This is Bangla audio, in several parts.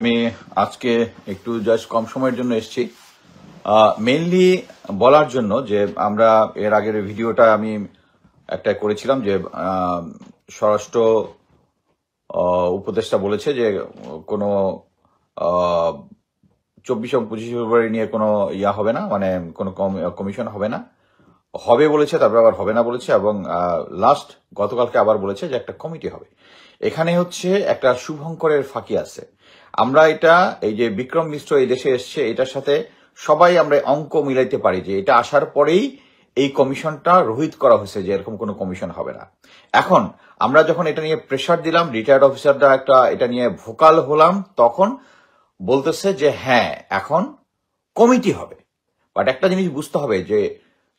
আমি আজকে একটু জাস্ট কম সময়ের জন্য এসেছি মেইনলি বলার জন্য যে আমরা এর আগের ভিডিওটা আমি একটা করেছিলাম যে স্বরাষ্ট্র উপদেষ্টা বলেছে যে কোনো 24 এবং 25 ফেব্রুয়ারি নিয়ে কোনো ইয়া হবে না, মানে কোনো কমিশন হবে না, হবে বলেছে, তারপর আবার হবে না বলেছে, এবং লাস্ট গতকালকে আবার বলেছে যে একটা কমিটি হবে। এখানে হচ্ছে একটা শুভঙ্করের ফাঁকি আছে। আমরা এটা এই যে বিক্রম মিশ্র এই দেশে এসছে, এটার সাথে সবাই আমরা অঙ্ক মিলাইতে পারি যে এটা আসার পরেই এই কমিশনটা রোহিত করা হয়েছে যে এরকম কোনো কমিশন হবে না। এখন আমরা যখন এটা নিয়ে প্রেসার দিলাম, রিটায়ার্ড অফিসাররা একটা এটা নিয়ে ভোকাল হলাম, তখন বলতেছে যে হ্যাঁ এখন কমিটি হবে। বাট একটা জিনিস বুঝতে হবে যে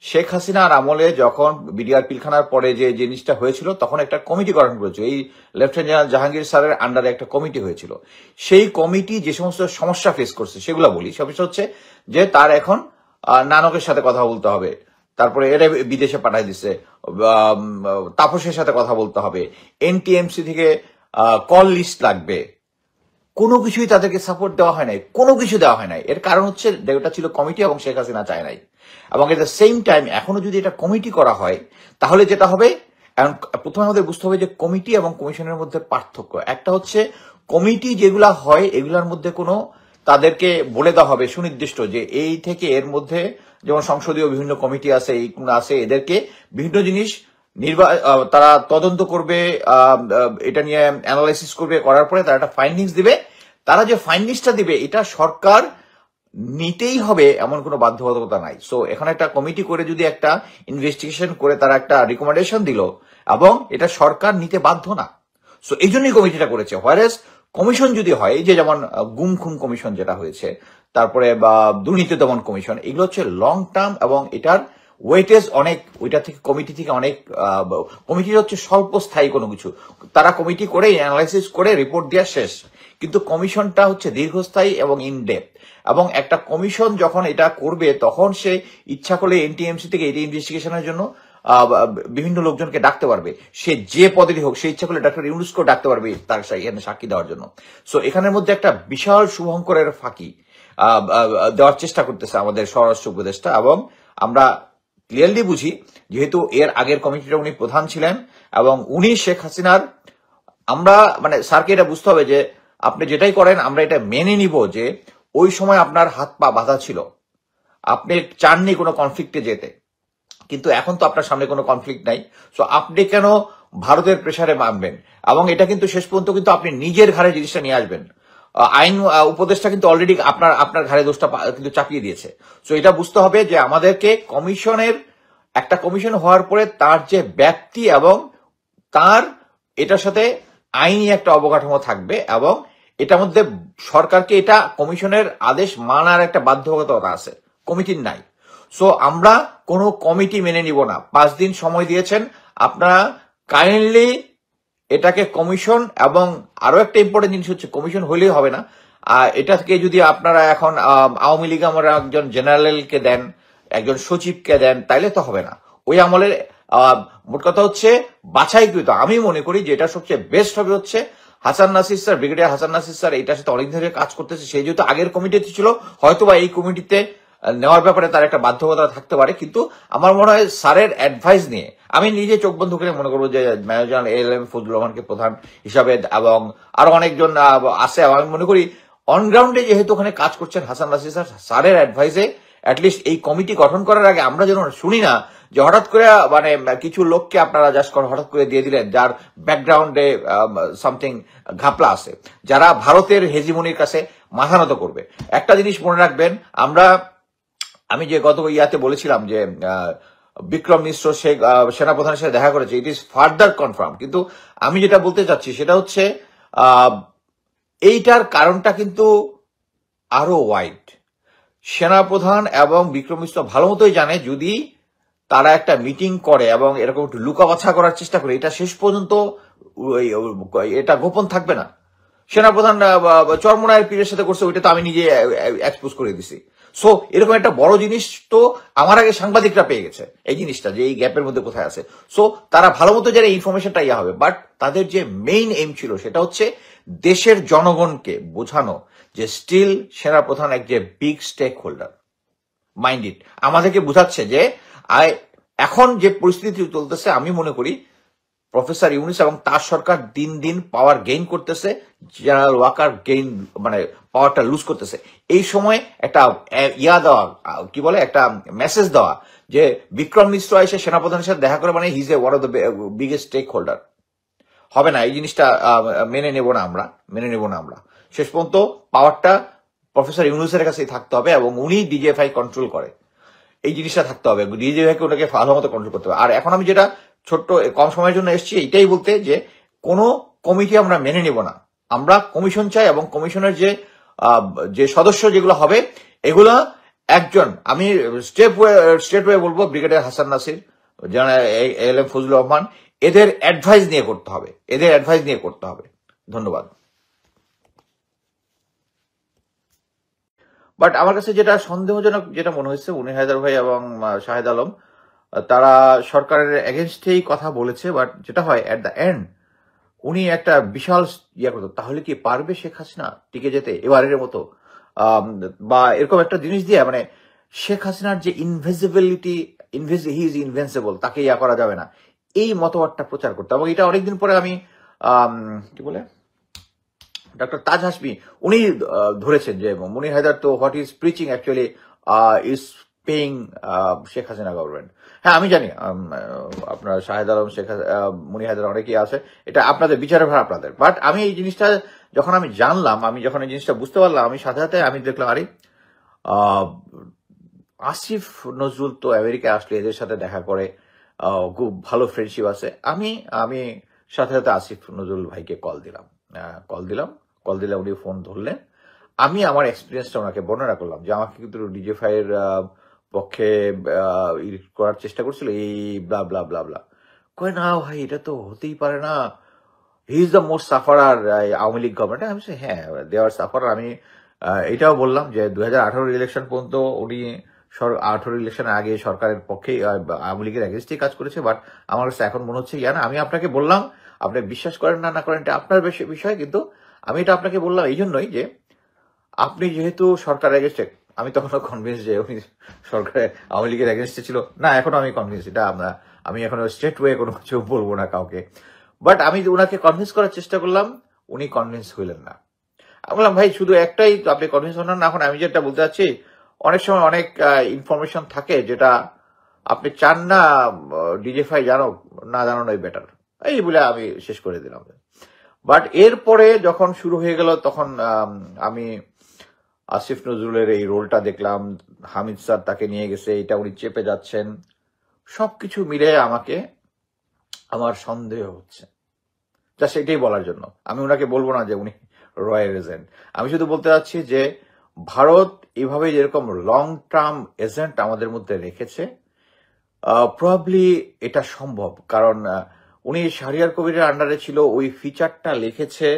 শেখ হাসিনার আমলে যখন বিডিআর পিলখানার পরে যে জিনিসটা হয়েছিল তখন একটা কমিটি গঠন করেছিল, এই লেফটেন্যান্ট জেনারেল জাহাঙ্গীর স্যারের আন্ডারে একটা কমিটি হয়েছিল। সেই কমিটি যে সমস্ত সমস্যা ফেস করছে সেগুলো বলি। সমস্যা হচ্ছে যে তার এখন নানকের সাথে কথা বলতে হবে, তারপরে এরা বিদেশে পাঠাই দিচ্ছে, তাপসের সাথে কথা বলতে হবে, এনটিএমসি থেকে কল লিস্ট লাগবে, কোনো কিছুই তাদেরকে সাপোর্ট দেওয়া হয় নাই, কোনো কিছু দেওয়া হয় নাই। এর কারণ হচ্ছে ওটা ছিল কমিটি এবং শেখ হাসিনা চায় নাই। এবং এট দ্য সেম টাইম এখনো যদি এটা কমিটি করা হয় তাহলে যেটা হবে, প্রথমে আমাদের বুঝতে হবে যে কমিটি এবং কমিশনের মধ্যে পার্থক্য। একটা হচ্ছে কমিটি যেগুলা হয় এগুলার মধ্যে কোনো তাদেরকে বলে দেওয়া হবে সুনির্দিষ্ট যে এই থেকে এর মধ্যে, যেমন সংসদীয় বিভিন্ন কমিটি আছে, এইগুলো আছে, এদেরকে বিভিন্ন জিনিস তারা তদন্ত করবে, এটা নিয়ে অ্যানালাইসিস করবে, করার পরে তারা একটা ফাইন্ডিংস দিবে। তারা যে ফাইন্ডিংসটা দিবে এটা সরকার নিতেই হবে এমন কোনো বাধ্যবাধকতা নাই। সো এখানে একটা কমিটি করে যদি একটা ইনভেস্টিগেশন করে তারা একটা রিকমেন্ডেশন দিল এবং এটা সরকার নিতে বাধ্য না। সো এই জন্যই কমিটিটা করেছে। হোয়ারেস কমিশন যদি হয়, যে যেমন গুম খুন কমিশন যেটা হয়েছে, তারপরে বা দুর্নীতি দমন কমিশন, এগুলো হচ্ছে লং টার্ম এবং এটার ওয়েটেজ অনেক, ওইটা থেকে কমিটি থেকে অনেক, কমিটি হচ্ছে স্বল্প স্থায়ী কোনো কিছু, তারা কমিটি করে অ্যানালাইসিস করে রিপোর্ট দেওয়া শেষ। কিন্তু কমিশনটা হচ্ছে দীর্ঘস্থায়ী এবং ইনডেপথ। এবং একটা কমিশন যখন এটা করবে তখন সে ইচ্ছা করলে এনটিএমসি থেকে এটি ইনভেস্টিগেশনের জন্য বিভিন্ন লোকজনকে ডাকতে পারবে, সে যে পদেরই হোক, সে ইচ্ছা করলে ডক্টর ইউনুসকেও ডাকতে পারবে তার এখানে সাক্ষী দেওয়ার জন্য। সো এখানের মধ্যে একটা বিশাল শুভঙ্করের ফাঁকি দেওয়ার চেষ্টা করতেছে আমাদের স্বরাষ্ট্র উপদেষ্টা। এবং আমরা ক্লিয়ারলি বুঝি, যেহেতু এর আগের কমিটিটা উনি প্রধান ছিলেন এবং উনি শেখ হাসিনার, আমরা মানে স্যারকে এটা বুঝতে হবে যে আপনি যেটাই করেন আমরা এটা মেনে নিব যে ওই সময় আপনার হাত পা বাঁধা ছিল, আপনি চাননি কোনো কনফ্লিক্টে যেতে, কিন্তু এখন তো আপনার সামনে কোনো কনফ্লিক্ট নাই। সো আপনি কেন ভারতের প্রেসারে মানবেন? এবং এটা কিন্তু শেষ পর্যন্ত কিন্তু আপনি নিজের ঘাড়ে জিনিসটা নিয়ে আসবেন। আইন উপদেষ্টা কিন্তু অলরেডি আপনার ঘাড়ে দোষটা কিন্তু চাপিয়ে দিয়েছে। সো এটা বুঝতে হবে যে আমাদেরকে কমিশনের, একটা কমিশন হওয়ার পরে তার যে ব্যাপ্তি এবং তার এটার সাথে আইনি একটা অবকাঠামো থাকবে এবং এটার মধ্যে সরকারকে এটা কমিশনের আদেশ মানার একটা বাধ্যবাধকতা আছে, কমিটির নাই। সো আমরা কোনো কমিটি মেনে নিব না। 5 দিন সময় দিয়েছেন আপনারা, কাইন্ডলি এটাকে কমিশন, এবং আরো একটা ইম্পর্টেন্ট জিনিস হচ্ছে কমিশন হলেই হবে না, এটাকে যদি আপনারা এখন আওয়ামী লীগ আমরা একজন জেনারেলকে দেন, একজন সচিবকে দেন, তাইলে তো হবে না। ওই আমলের মোট কথা হচ্ছে বাছাইকৃত। আমি মনে করি যে এটা সবচেয়ে বেস্ট হবে হচ্ছে Hasan Nasir sir, brigadier Hasan Nasir sir এটার সাথে অনেক ধরে কাজ করতেছে, সেই যেহেতু আগের কমিটিতে ছিল, হয়তোবা এই কমিটিতে নেওয়ার ব্যাপারে তার একটা বাধ্যবাধকতা থাকতে পারে। কিন্তু আমার মনে হয় স্যারের অ্যাডভাইস নিয়ে আমি নিজে চোখ বন্ধ করে মনে করবো যে মেজর জেনারেল এএলএম ফজলুর রহমানকে প্রধান হিসাবে, এবং আরো অনেকজন আছে, আমি মনে করি অনগ্রাউন্ডে যেহেতু ওখানে কাজ করছেন হাসান নাসির স্যার, স্যারের অ্যাডভাইসে অ্যাটলিস্ট এই কমিটি গঠন করার আগে আমরা যেন শুনি না যে হঠাৎ করে মানে কিছু লোককে আপনারা জাস্ট হঠাৎ করে দিয়ে দিলেন যার ব্যাকগ্রাউন্ডে সামথিং ঘাপলা আছে, যারা ভারতের হেজিমনির কাছে মাথা নত করবে। একটা জিনিস মনে রাখবেন, আমি যে গত ইয়াতে বলেছিলাম যে বিক্রম মিশ্র সেনাপ্রধানের সাথে দেখা করেছে, ইট ইজ ফার্দার কনফার্ম। কিন্তু আমি যেটা বলতে চাচ্ছি সেটা হচ্ছে এইটার কারণটা কিন্তু আরো ওয়াইড। সেনাপ্রধান এবং বিক্রম মিশ্র ভালো মতোই জানে যদি তারা একটা মিটিং করে এবং এরকম একটু লুকাবাছা করার চেষ্টা করে, এটা শেষ পর্যন্ত এটা গোপন থাকবে না। সেনাপ্রধান চরমোনায়ের পীরের সাথে করছে, ওইটা তো আমি নিজে এক্সপোজ করে দিছি। সো এরকম একটা বড় জিনিস তো আমার আগে সাংবাদিকরা পেয়ে গেছে এই জিনিসটা, যে এই গ্যাপের মধ্যে কোথায় আছে। সো তারা ভালো মতো জানে ইনফরমেশনটা ইয়া হবে, বাট তাদের যে মেইন এইম ছিল সেটা হচ্ছে দেশের জনগণকে বোঝানো যে স্টিল সেনাপ্রধান এক যে big stake holder. Mind it, আমাদেরকে বোঝাচ্ছে যে এখন যে পরিস্থিতি চলতেছে, আমি মনে করি প্রফেসর ইউনূস এবং তার সরকার দিন দিন পাওয়ার গেইন করতেছে, জেনারেল ওয়াকার গেইন মানে পাওয়ারটা লুজ করতেছে। এই সময় একটা ইয়া দেওয়া, কি বলে, একটা মেসেজ দেওয়া যে বিক্রম মিশ্র এসে সেনাপ্রধানের সাথে দেখা করে মানে he is one of the biggest stake holder. হবে না, এই জিনিসটা মেনে নেব না আমরা। শেষ পর্যন্ত পাওয়ারটা প্রফেসর ইউনূসের কাছেই থাকতে হবে এবং উনি ডিজিএফআই কন্ট্রোল করে, এই জিনিসটা থাকতে হবে। ডিজিএফআই কে ওনাকে ভালো মতো কন্ট্রোল করতে হবে। আর এখন আমি যেটা ছোট্ট কম সময়ের জন্য এসেছি এটাই বলতে যে কোনো কমিটি আমরা মেনে নেব না, আমরা কমিশন চাই এবং কমিশনের যে সদস্য যেগুলো হবে এগুলা একজন, আমি স্টেট ওয়ে বলবো ব্রিগেডিয়ার হাসান নাসির, জেনারেল এএলএম ফজলুর রহমান, এদের অ্যাডভাইস নিয়ে করতে হবে। ধন্যবাদ। বাট আমার কাছে যেটা সন্দেহজনক যেটা মনে হয়েছে, মুনীর হায়দার ভাই এবং শাহেদ আলম তারা সরকারের এগেনস্টেই কথা বলেছে, বাট যেটা হয় এট দ্য এন্ড উনি একটা বিশাল ইয়া করতো, তাহলে কি পারবে শেখ হাসিনা টিকে যেতে এবারের মতো, বা এরকম একটা জিনিস দিয়ে মানে শেখ হাসিনার যে ইনভিজিবিলিটি, হি ইজ ইনভেন্সিবল, তাকে ইয়া করা যাবে না, এই মতবাদটা প্রচার করতো। এবং এটা অনেকদিন পরে আমি কি বলে ডক্টর তাজ হাসমি উনি ধরেছেন যে মুনীর হায়দার তো what is preaching actually is paying Sheikh Hasina government. হ্যাঁ আমি জানি আপনার শাহেদ আলম, মুনীর হায়দার অনেকেই আছে, এটা আপনাদের বিচারের ভার আপনাদের। বাট আমি এই জিনিসটা যখন আমি জানলাম, আমি যখন এই জিনিসটা বুঝতে পারলাম, আমি সাথে সাথে আমি দেখলাম আরে আসিফ নজরুল তো আমেরিকায় আসলে এদের সাথে দেখা করে, খুব ভালো ফ্রেন্ডশিপ আছে। আমি সাথে সাথে আসিফ নজরুল ভাইকে কল দিলে উনি ফোন ধরলেন। আমি আমার এক্সপিরিয়েন্সটা ওনাকে বর্ণনা করলাম যে আমাকে কিন্তু ডিজিএফআই এর পক্ষে করার চেষ্টা করছিল, এই ব্লা ব্লা ব্লা ব্লা। কয় না ভাই, এটা তো হতেই পারে না, he is the most sufferer Awami League government. আমি হ্যাঁ দে আর সাফারার। আমি এটাও বললাম যে 2018 ইলেকশন পর্যন্ত উনি 18 ইলেকশনের আগে সরকারের পক্ষে আওয়ামী লীগের এগেনস্টে কাজ করেছে। বাট আমার কাছে এখন মনে হচ্ছে না, আমি আপনাকে বললাম, আপনি বিশ্বাস করেন না করেন এটা আপনার বিষয়, কিন্তু আমি এটা আপনাকে বললাম এই জন্যই যে আপনি যেহেতু সরকার এগেনস্টে, আমি তখনও কনভিন্স যে উনি সরকারের আওয়ামী লীগের এগেনস্টে ছিল না, এখনো আমি কনভিন্স, এটা আমি এখনো স্ট্রেট ওয়ে কোনো কিছু বলবো না কাউকে। বাট আমি ওনাকে কনভিন্স করার চেষ্টা করলাম, উনি কনভিন্স হইলেন না। আমি বললাম ভাই শুধু একটাই তো, আপনি কনভিন্স হন না। এখন আমি যেটা বলতে চাচ্ছি, অনেক সময় অনেক ইনফরমেশন থাকে যেটা আপনি চান না ডিজিএফআই জানো, না জানানোই বেটার, এই বলে আমি শেষ করে দিলাম। বাট এরপরে যখন শুরু হয়ে গেল তখন আমি আসিফ নজরুলের এই রোলটা দেখলাম, হামিদ স্যার তাকে নিয়ে গেছে, এটা উনি চেপে যাচ্ছেন, সবকিছু মিলে আমার সন্দেহ হচ্ছে। জাস্ট এটাই বলার জন্য, আমি ওনাকে বলবো না যে উনি রয়্যাল এজেন্ট, আমি শুধু বলতে চাচ্ছি যে ভারত এভাবে যেরকম লং টার্ম এজেন্ট আমাদের মধ্যে রেখেছে, প্রবাবলি এটা সম্ভব, কারণ উনি শাহরিয়ার কবিরের আন্ডারে ছিল, ওই ফিচারটা লিখেছে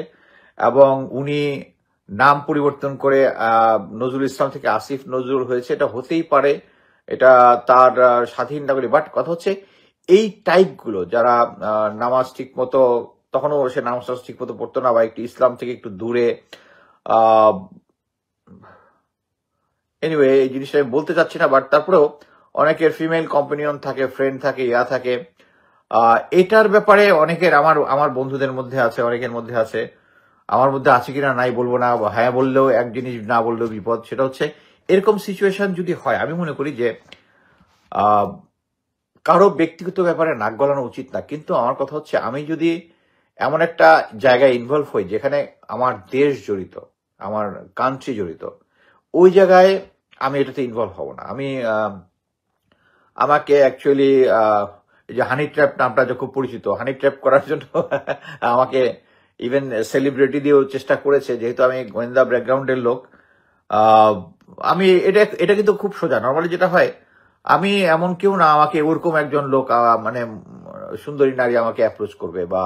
এবং উনি নাম পরিবর্তন করে নজরুল ইসলাম থেকে আসিফ নজরুল হয়েছে, এটা হতেই পারে, এটা তার স্বাধীন নাগরিক। বাট কথা হচ্ছে এই টাইপগুলো যারা নামাজ ঠিক মতো, তখনও সে নামাজ ঠিক মতো পড়তো না বা একটু ইসলাম থেকে একটু দূরে, এনিওয়ে এই জিনিসটা আমি বলতে চাচ্ছি না, বাট তারপরেও অনেকের ফিমেল কম্পানিয়ন থাকে, ফ্রেন্ড থাকে, ইয়া থাকে, এটার ব্যাপারে অনেকের আমার বন্ধুদের মধ্যে আছে, অনেকের মধ্যে আছে, আমার মধ্যে আছে কিনা নাই বলবো না, হ্যাঁ বললেও এক জিনিস, না বললেও বিপদ। সেটা হচ্ছে এরকম সিচুয়েশন যদি হয়, আমি মনে করি যে কারো ব্যক্তিগত ব্যাপারে নাক গলানো উচিত না, কিন্তু আমার কথা হচ্ছে আমি যদি এমন একটা জায়গায় ইনভলভ হই যেখানে আমার দেশ জড়িত, আমার কান্ট্রি জড়িত, ওই জায়গায় আমি এটাতে ইনভলভ হব না। আমাকে অ্যাকচুয়ালি যে হানি ট্র্যাপ নামটা যে খুব পরিচিত, হানি ট্র্যাপ করার জন্য আমাকে ইভেন সেলিব্রিটি দিয়েও চেষ্টা করেছে, যেহেতু আমি গোয়েন্দা ব্যাকগ্রাউন্ডের লোক। আমি এটা কিন্তু খুব সোজা, নর্মালি যেটা হয়, আমি এমন কেউ না আমাকে ওরকম একজন লোক মানে সুন্দরী নারী আমাকে অ্যাপ্রোচ করবে বা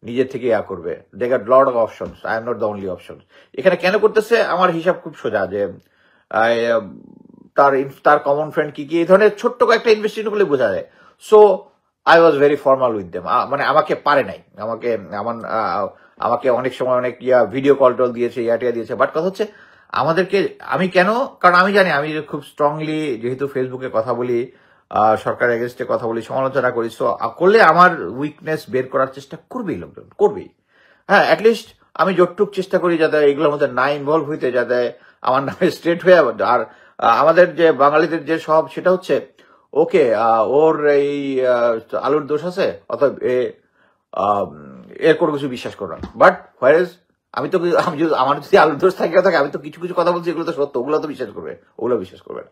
নিজের থেকে ইয়া করবে। They got lot of options, I am not the only option. এখানে কেন করতেছে, আমার হিসাব খুব সোজা, যে তার কমন ফ্রেন্ড কি কি, এই ধরনের ছোট্ট কয়েকটা ইনভেস্টিগেশন করলে বোঝা যায়। So I was very formal with them, মানে আমাকে পারে নাই, আমাকে আমাকে অনেক সময় অনেক ভিডিও কল টল দিয়েছে, টিয়া দিয়েছে। বাট কথা হচ্ছে আমাদেরকে, আমি কেন, কারণ আমি জানি আমি খুব স্ট্রংলি যেহেতু ফেসবুকে কথা বলি, সরকার এগেনস্টে কথা বলি, সমালোচনা করি, সো করলে আমার উইকনেস বের করার চেষ্টা করবেই লোকজন, করবেই। হ্যাঁ, অ্যাটলিস্ট আমি যতটুক চেষ্টা করি যাতে এগুলোর মধ্যে না ইনভলভ হইতে, যাতে আমার নামে স্ট্রেট হয়ে। আর আমাদের যে বাঙালিদের যে সব, সেটা হচ্ছে ওকে ওর এই আলুর দোষ আছে, অথবা এর কোনো কিছু বিশ্বাস করো না। বাট হোয়ারেজ আমি তো, আমার যদি আলুর দোষ থাকে, আমি তো কিছু কিছু কথা বলছি, এগুলো তো সত্য, ওগুলো তো বিশ্বাস করবে, ওগুলো বিশ্বাস করবে না।